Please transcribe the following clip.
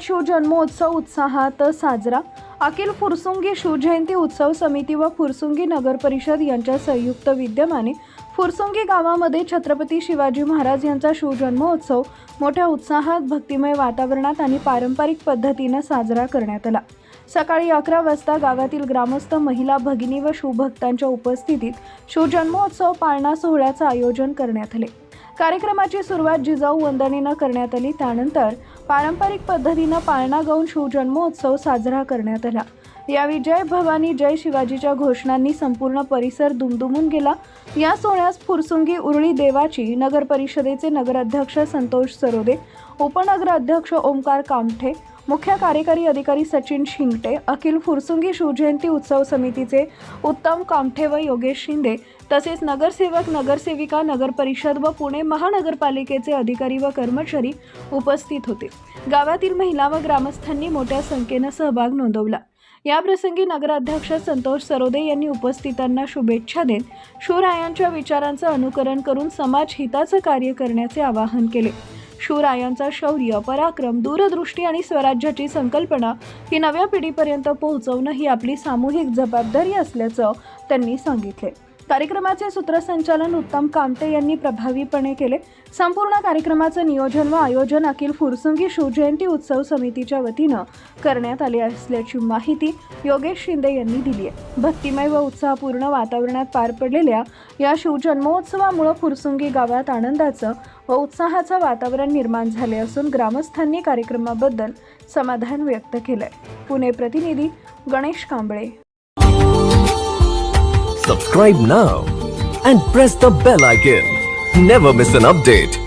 शिवजन्मोत्सव उत्साहात साजरा। अखिल फुरसुंगी शिवजयंती उत्सव समिती व फुरसुंगी नगर परिषद यांच्या संयुक्त विद्यमाने फुरसुंगी गावामध्ये छत्रपती शिवाजी महाराज यांचा शिवजन्मोत्सव मोठ्या उत्साहात, भक्तिमय वातावरणात आणि पारंपरिक पद्धतीने साजरा करण्यात आला। सकाळी 11 वाजता गावातील ग्रामस्थ, महिला, भगिनी व शिवभक्तांच्या उपस्थितीत शिवजन्मोत्सव पाळणा सोहळ्याचे आयोजन करण्यात आले। कार्यक्रमाची सुरुवात जिजाऊ वंदनेने करण्यात आली। त्यानंतर पारंपरिक पद्धतीने पाळणा गाऊन शिवजन्मोत्सव साजरा करण्यात आला। यावेळी जय भवानी जय शिवाजीच्या घोषणांनी संपूर्ण परिसर दुमदुमून गेला। या सोहळ्यास फुरसुंगी उरळी देवाची नगर परिषदेचे नगराध्यक्ष संतोष सरोदे, उपनगर अध्यक्ष ओमकार कामठे, मुख्य कार्यकारी अधिकारी सचिन शिंगटे, अखिल फुरसुंगी शिवजयंती उत्सव समितीचे उत्तम कामठे व योगेश शिंदे, तसेच नगरसेवक, नगरसेविका, नगर परिषद व पुणे महानगरपालिकेचे अधिकारी व कर्मचारी उपस्थित होते। गावातील महिला व ग्रामस्थांनी मोठ्या संख्येने सहभाग नोंदवला। या प्रसंगी नगराध्यक्ष संतोष सरोदे यांनी उपस्थितांना शुभेच्छा देत शिवरायांच्या विचारांचे अनुकरण करून समाज हिताचे कार्य करण्याचे आवाहन केले। शिवरायांचा शौर्य, पराक्रम, दूरदृष्टी आणि स्वराज्याची संकल्पना ही नव्या पिढीपर्यंत पोहोचवणं ही आपली सामूहिक जबाबदारी असल्याचं त्यांनी सांगितले। कार्यक्रमाचे सूत्रसंचालन उत्तम कामटे यांनी प्रभावीपणे केले। संपूर्ण कार्यक्रमाचे नियोजन व आयोजन अखिल फुरसुंगी शिवजयंती उत्सव समितीच्या वतीने करण्यात आले असल्याची माहिती योगेश शिंदे यांनी दिली आहे। भक्तिमय व उत्साहपूर्ण वातावरणात पार पडलेल्या या शिवजन्मोत्सवामुळे फुरसुंगी गावात आनंदाचं व उत्साहाचं वातावरण निर्माण झाले असून ग्रामस्थांनी कार्यक्रमाबद्दल समाधान व्यक्त केलंय। पुणे प्रतिनिधी Ganesh Kamble. Subscribe now and press the bell icon. Never miss an update.